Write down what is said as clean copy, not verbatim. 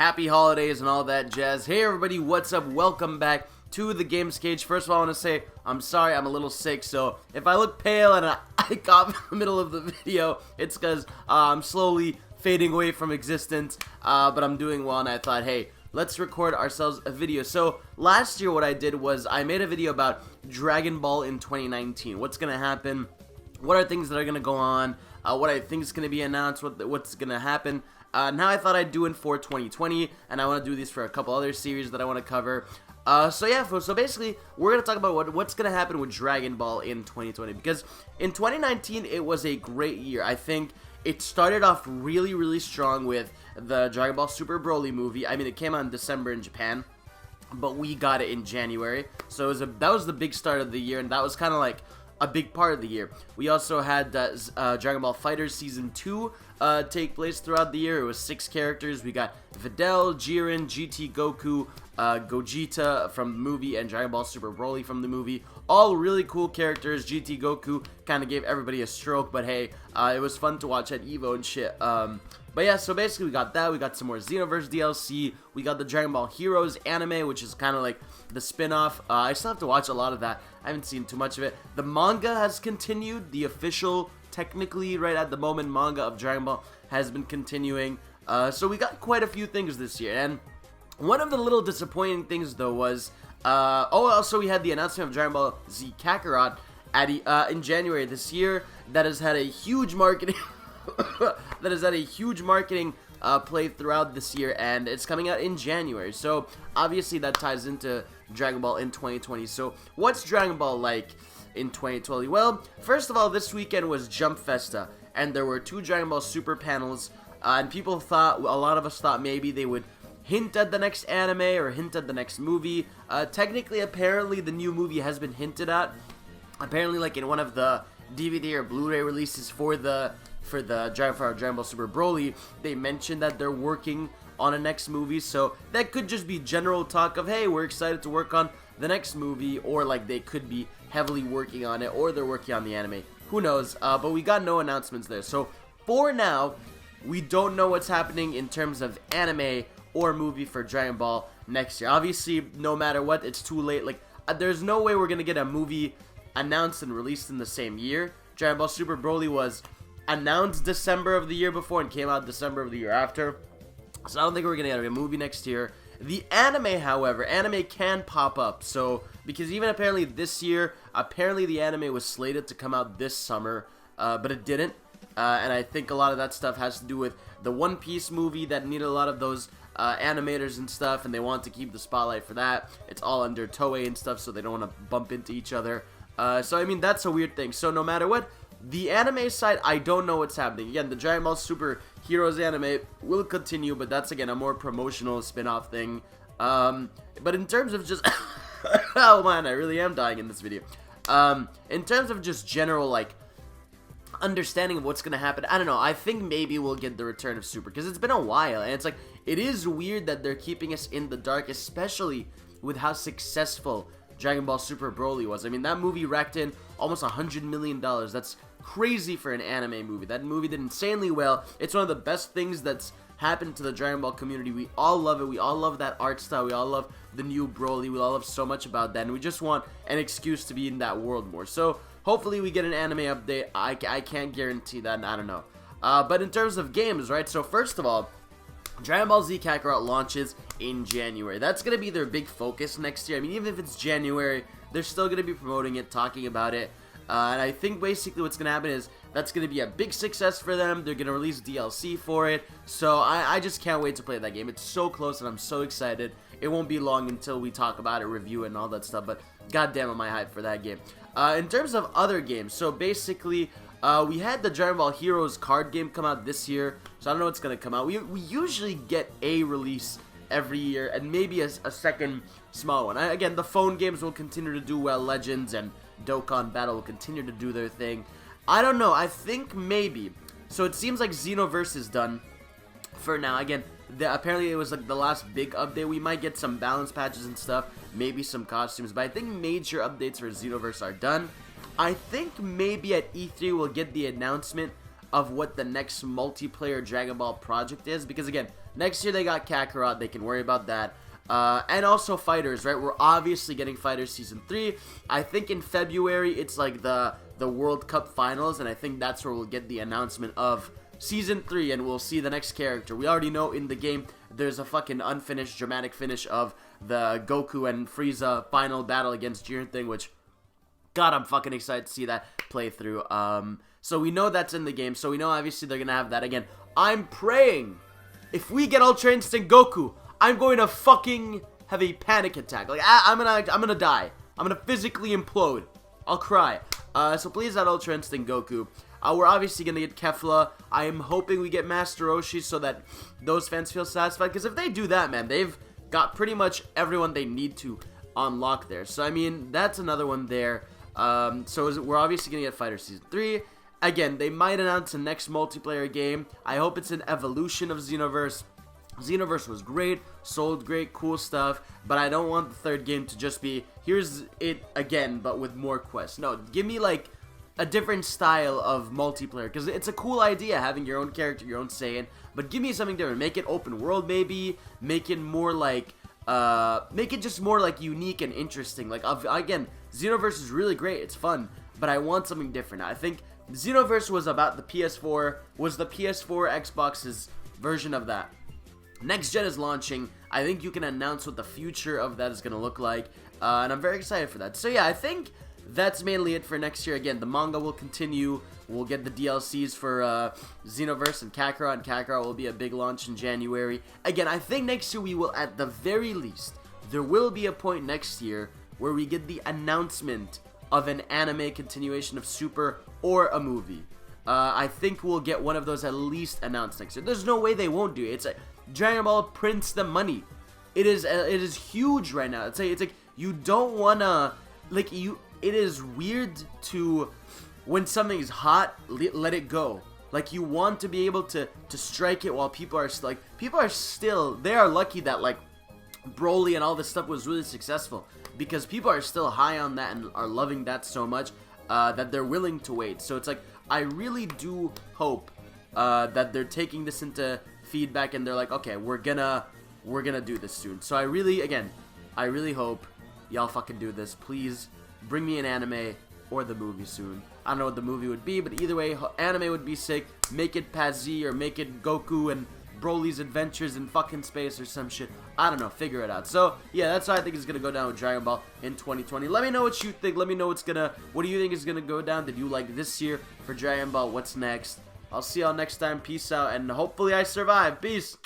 happy holidays and all that jazz. Hey everybody, what's up? Welcome back to the Games Cage. First of all, I want to say I'm sorry, I'm a little sick, so if I look pale and I cough in the middle of the video, it's because I'm slowly fading away from existence, but I'm doing well, and I thought, hey, let's record ourselves a video. So last year what I did was I made a video about Dragon Ball in 2019. What's going to happen? What are things that are going to go on? What I think is going to be announced? What's going to happen? Now I thought I'd do it for 2020, and I want to do these for a couple other series that I want to cover. So basically, we're going to talk about what's going to happen with Dragon Ball in 2020, because in 2019, it was a great year. I think it started off really, really strong with the Dragon Ball Super Broly movie. I mean, it came out in December in Japan, but we got it in January, so that was the big start of the year, and that was kind of like a big part of the year. We also had Dragon Ball FighterZ Season 2 take place throughout the year. It was 6 characters. We got Videl, Jiren, GT Goku, Gogeta from the movie, and Dragon Ball Super Broly from the movie. All really cool characters. GT Goku kind of gave everybody a stroke, but hey, it was fun to watch at EVO and shit. But yeah, so basically we got that. We got some more Xenoverse DLC. We got the Dragon Ball Heroes anime, which is kind of like the spin-off. I still have to watch a lot of that. I haven't seen too much of it. The manga has continued. The official, technically, right at the moment, manga of Dragon Ball has been continuing. So we got quite a few things this year. And one of the little disappointing things, though, was... also we had the announcement of Dragon Ball Z Kakarot in January this year. That has had a huge marketing... play throughout this year, and it's coming out in January. So obviously that ties into Dragon Ball in 2020. So what's Dragon Ball like in 2020? Well, first of all, this weekend was Jump Festa, and there were 2 Dragon Ball Super panels, and people thought, a lot of us thought maybe they would hint at the next anime or hint at the next movie. Technically, apparently, the new movie has been hinted at. Apparently, like in one of the DVD or Blu-ray releases for Dragon Ball Super Broly, they mentioned that they're working on a next movie, so that could just be general talk of, hey, we're excited to work on the next movie, or like they could be heavily working on it, or they're working on the anime. Who knows? But we got no announcements there. So for now, we don't know what's happening in terms of anime or movie for Dragon Ball next year. Obviously, no matter what, it's too late. Like, there's no way we're gonna get a movie announced and released in the same year. Dragon Ball Super Broly was announced December of the year before and came out December of the year after. So I don't think we're going to get a movie next year. The anime, however, anime can pop up. So, because even apparently this year, apparently the anime was slated to come out this summer, but it didn't. And I think a lot of that stuff has to do with the One Piece movie that needed a lot of those animators and stuff, and they want to keep the spotlight for that. It's all under Toei and stuff, so they don't want to bump into each other. So, I mean, that's a weird thing. So, no matter what, the anime side, I don't know what's happening. Again, the Dragon Ball Super Heroes anime will continue, but that's, again, a more promotional spin-off thing. But in terms of just... oh, man, I really am dying in this video. In terms of just general, like, understanding of what's going to happen, I don't know. I think maybe we'll get the return of Super, because it's been a while, and it's like, it is weird that they're keeping us in the dark, especially with how successful Dragon Ball Super Broly was. I mean, that movie racked in almost $100 million. That's crazy for an anime movie. That movie did insanely well. It's one of the best things that's happened to the Dragon Ball community. We all love it. We all love that art style. We all love the new Broly. We all love so much about that, and we just want an excuse to be in that world more. So hopefully we get an anime update. I can't guarantee that, and I don't know. But in terms of games, right? So first of all, Dragon Ball Z Kakarot launches in January. That's going to be their big focus next year. I mean, even if it's January, they're still going to be promoting it, talking about it. And I think basically what's going to happen is that's going to be a big success for them. They're going to release DLC for it. So I just can't wait to play that game. It's so close and I'm so excited. It won't be long until we talk about it, review it, and all that stuff. But goddamn am I hyped for that game. In terms of other games, so basically... we had the Dragon Ball Heroes card game come out this year, so I don't know what's going to come out. We usually get a release every year, and maybe a second small one. Again, the phone games will continue to do well. Legends and Dokkan Battle will continue to do their thing. I don't know. I think maybe. So it seems like Xenoverse is done for now. Again, apparently it was like the last big update. We might get some balance patches and stuff, maybe some costumes, but I think major updates for Xenoverse are done. I think maybe at E3 we'll get the announcement of what the next multiplayer Dragon Ball project is, because again, next year they got Kakarot, they can worry about that. And also Fighters, right? We're obviously getting Fighters Season 3. I think in February it's like the World Cup Finals, and I think that's where we'll get the announcement of Season 3, and we'll see the next character. We already know in the game there's a fucking unfinished dramatic finish of the Goku and Frieza final battle against Jiren thing, which, God, I'm fucking excited to see that playthrough. So we know that's in the game, so we know obviously they're gonna have that again. I'm praying, if we get Ultra Instinct Goku, I'm going to fucking have a panic attack. Like, I'm gonna die. I'm gonna physically implode. I'll cry. So please add Ultra Instinct Goku. We're obviously gonna get Kefla. I am hoping we get Master Roshi so that those fans feel satisfied. Because if they do that, man, they've got pretty much everyone they need to unlock there. So, I mean, that's another one there. We're obviously gonna get Fighter Season 3. Again, they might announce the next multiplayer game. I hope it's an evolution of Xenoverse. Xenoverse was great, sold great, cool stuff, but I don't want the third game to just be, here's it again, but with more quests. No, give me, like, a different style of multiplayer, because it's a cool idea, having your own character, your own Saiyan, but give me something different. Make it open world, maybe, make it more, like, make it just more, like, unique and interesting. Like, again, Xenoverse is really great, it's fun, but I want something different. I think Xenoverse was about the PS4, was the PS4 Xbox's version of that. Next gen is launching. I think you can announce what the future of that is going to look like, and I'm very excited for that. So yeah, I think that's mainly it for next year. Again, the manga will continue. We'll get the DLCs for Xenoverse and Kakarot will be a big launch in January. Again, I think next year we will, at the very least, there will be a point next year where we get the announcement of an anime continuation of Super or a movie. I think we'll get one of those at least announced next year. There's no way they won't do it. It's like Dragon Ball prints the money. It is huge right now. It's like you don't wanna, like, it is weird to, when something is hot, let it go. Like, you want to be able to strike it while people are still, they are lucky that, like, Broly and all this stuff was really successful, because people are still high on that and are loving that so much that they're willing to wait. So it's like, I really do hope that they're taking this into feedback and they're like, okay, we're gonna do this soon. So I really hope y'all fucking do this. Please bring me an anime or the movie soon. I don't know what the movie would be, but either way, anime would be sick. Make it Paz Z, or make it Goku and Broly's adventures in fucking space or some shit. I don't know, figure it out. So yeah, that's how I think is gonna go down with Dragon Ball in 2020. Let me know what you think. Let me know what do you think is gonna go down? Did you like this year for Dragon Ball? What's next? I'll see y'all next time. Peace out, and hopefully I survive. Peace.